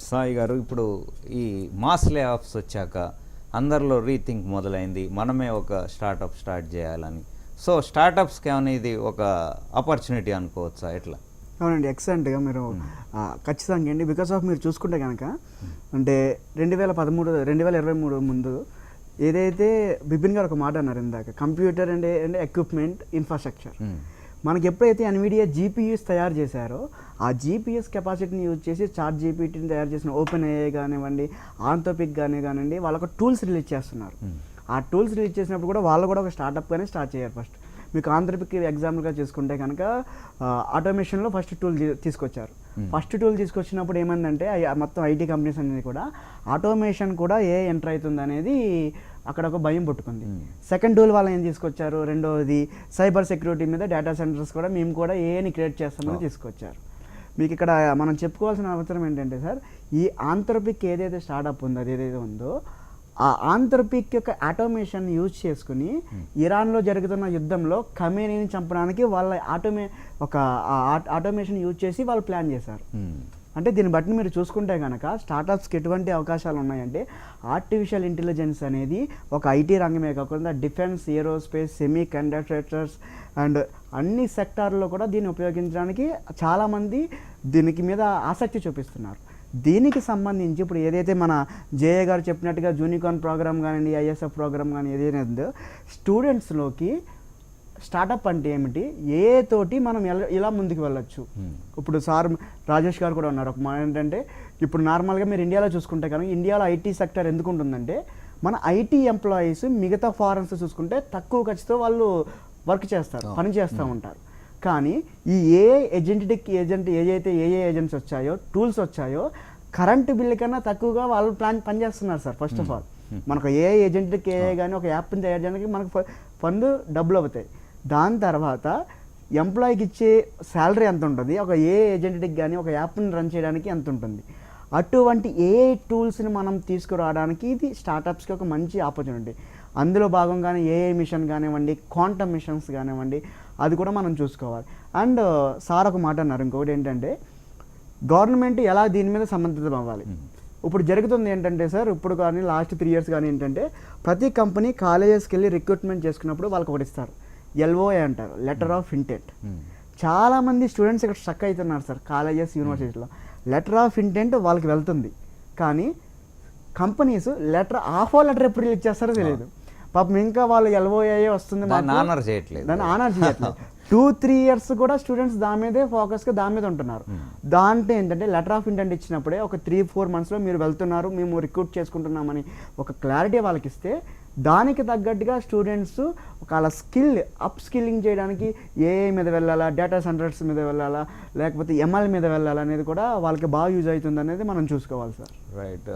సాయి గారు, ఇప్పుడు ఈ మాస్ లే ఆఫ్స్ వచ్చాక అందరిలో రీథింక్ మొదలైంది, మనమే ఒక స్టార్టప్ స్టార్ట్ చేయాలని. సో స్టార్టప్స్కి ఏమైనా ఇది ఒక ఆపర్చునిటీ అనుకోవచ్చా ఎట్లా? అవునండి, ఎక్సలెంట్గా మీరు ఖచ్చితంగా అండి. బికాస్ ఆఫ్ మీరు చూసుకుంటే కనుక అంటే 2023 ముందు ఏదైతే బిపిన్ గారు ఒక మాట అన్నారు ఇందాక, కంప్యూటర్ అండ్ ఎక్విప్మెంట్ ఇన్ఫ్రాస్ట్రక్చర్. మనకి ఎప్పుడైతే ఎన్విడియా జీపీయూస్ తయారు చేశారో ఆ జీపీఎస్ కెపాసిటీని యూజ్ చేసి చాట్ జీపీటీని తయారు చేసిన ఓపెన్ ఏఐ కానివ్వండి, ఆంథ్రోపిక్ కానివ్వండి, వాళ్ళొక టూల్స్ రిలీజ్ చేస్తున్నారు. ఆ టూల్స్ రిలీజ్ చేసినప్పుడు కూడా వాళ్ళు కూడా ఒక స్టార్టప్గానే స్టార్ట్ చేయారు. ఫస్ట్ మీకు ఆంథ్రోపిక్ ఎగ్జాంపుల్గా చూసుకుంటే కనుక ఆటోమేషన్లో ఫస్ట్ టూల్ తీసుకొచ్చారు. ఫస్ట్ టూల్ తీసుకొచ్చినప్పుడు ఏమైందంటే మొత్తం ఐటీ కంపెనీస్ అనేది కూడా ఆటోమేషన్ కూడా ఏ ఎంటర్ అవుతుంది అనేది అక్కడ ఒక భయం పుట్టుకుంది. సెకండ్ టూల్ వాళ్ళు ఏం తీసుకొచ్చారు, రెండోది సైబర్ సెక్యూరిటీ మీద డేటా సెంటర్స్ కూడా మేము కూడా ఏని క్రియేట్ చేస్తామని తీసుకొచ్చారు. మీకు ఇక్కడ మనం చెప్పుకోవాల్సిన అవసరం ఏంటంటే సార్, ఈ ఆంథ్రోపిక్ ఏదైతే స్టార్టప్ ఉందో అది ఏదైతే ఉందో ఆ ఆంథ్రోపిక్ యొక్క ఆటోమేషన్ యూజ్ చేసుకుని ఇరాన్లో జరుగుతున్న యుద్ధంలో ఖమేనీని చంపడానికి వాళ్ళ ఆటోమేషన్ యూజ్ చేసి వాళ్ళు ప్లాన్ చేశారు. అంటే దీన్ని బట్టి మీరు చూసుకుంటే కనుక స్టార్టప్స్కి ఎటువంటి అవకాశాలు ఉన్నాయంటే, ఆర్టిఫిషియల్ ఇంటెలిజెన్స్ అనేది ఒక ఐటీ రంగమే కాకుండా defence, aerospace, semi conductors and అన్ని సెక్టార్లో కూడా దీన్ని ఉపయోగించడానికి చాలామంది దీనికి మీద ఆసక్తి చూపిస్తున్నారు. దీనికి సంబంధించి ఇప్పుడు ఏదైతే మన జేఏ గారు చెప్పినట్టుగా జూనికార్న్ ప్రోగ్రామ్ కానివ్వండి, ఐఎస్ఎఫ్ ప్రోగ్రామ్ కానీ ఏదైతే ఉందో స్టూడెంట్స్లోకి స్టార్టప్ అంటే ఏమిటి, ఏ తోటి మనం ఇలా ముందుకు వెళ్ళొచ్చు. ఇప్పుడు సార్ రాజేష్ గారు కూడా ఉన్నారు. ఒక ఏంటంటే ఇప్పుడు నార్మల్గా మీరు ఇండియాలో చూసుకుంటే కనుక ఇండియాలో ఐటీ సెక్టర్ ఎందుకు ఉంటుందంటే, మన ఐటీ ఎంప్లాయీస్ మిగతా ఫారెన్స్ చూసుకుంటే తక్కువ ఖర్చుతో వాళ్ళు వర్క్ చేస్తారు, పని చేస్తూ ఉంటారు. కానీ ఈ ఏజెంట్స్ వచ్చాయో, టూల్స్ వచ్చాయో, కరెంటు బిల్లు కన్నా తక్కువగా వాళ్ళు పనిచేస్తున్నారు సార్. ఫస్ట్ ఆఫ్ ఆల్ మనకు ఏజెంట్కి కానీ ఒక యాప్ని తయారు చేయడానికి మనకు ఫండ్ డబ్బులు అవుతాయి. దాని తర్వాత ఎంప్లాయీకి ఇచ్చే శాలరీ ఎంత ఉంటుంది, ఒక ఏజెంట్కి కానీ ఒక యాప్ని రన్ చేయడానికి ఎంత ఉంటుంది. అటువంటి టూల్స్ని మనం తీసుకురావడానికి ఇది స్టార్టప్స్కి ఒక మంచి ఆపర్చునిటీ. అందులో భాగంగానే ఏఐ మిషన్ కానివ్వండి, క్వాంటమ్ మిషన్స్ కానివ్వండి, అది కూడా మనం చూసుకోవాలి. అండ్ సార్ ఒక మాట అన్నారు, ఇంకొకటి ఏంటంటే గవర్నమెంట్ ఎలా దీని మీద సమర్థితం అవ్వాలి. ఇప్పుడు జరుగుతుంది ఏంటంటే సార్, ఇప్పుడు కానీ లాస్ట్ 3 years కానీ ఏంటంటే ప్రతి కంపెనీ కాలేజెస్కి వెళ్ళి రిక్రూట్మెంట్ చేసుకున్నప్పుడు వాళ్ళకి ఒకటి ఇస్తారు, LOI అంటారు, లెటర్ ఆఫ్ ఇంటెంట్. చాలామంది స్టూడెంట్స్ ఇక్కడ స్టక్ అవుతున్నారు సార్ కాలేజెస్, యూనివర్సిటీలో. లెటర్ ఆఫ్ ఇంటెంట్ వాళ్ళకి వెళ్తుంది, కానీ కంపెనీస్ ఆఫర్ లెటర్ ఎప్పుడు రిలీజ్ చేస్తారో తెలియదు. పాపం ఇంకా వాళ్ళు LOI వస్తుంది, దాన్ని ఆనర్ చేయట్లేదు. 2-3 years కూడా స్టూడెంట్స్ దాని మీదే ఫోకస్గా దాని మీద ఉంటున్నారు. దాంట్లో ఏంటంటే లెటర్ ఆఫ్ ఇంటెంట్ ఇచ్చినప్పుడే ఒక 3-4 monthsలో మీరు వెళ్తున్నారు, మేము రిక్రూట్ చేసుకుంటున్నామని ఒక క్లారిటీ వాళ్ళకి ఇస్తే, దానికి తగ్గట్టుగా స్టూడెంట్స్ ఒక అప్ స్కిల్లింగ్ చేయడానికి ఏఐ మీద వెళ్ళాలా, డేటా సెంటర్స్ మీద వెళ్ళాలా, లేకపోతే ML మీద వెళ్ళాలా అనేది కూడా వాళ్ళకి బాగా యూజ్ అవుతుంది అనేది మనం చూసుకోవాలి సార్. రైట్.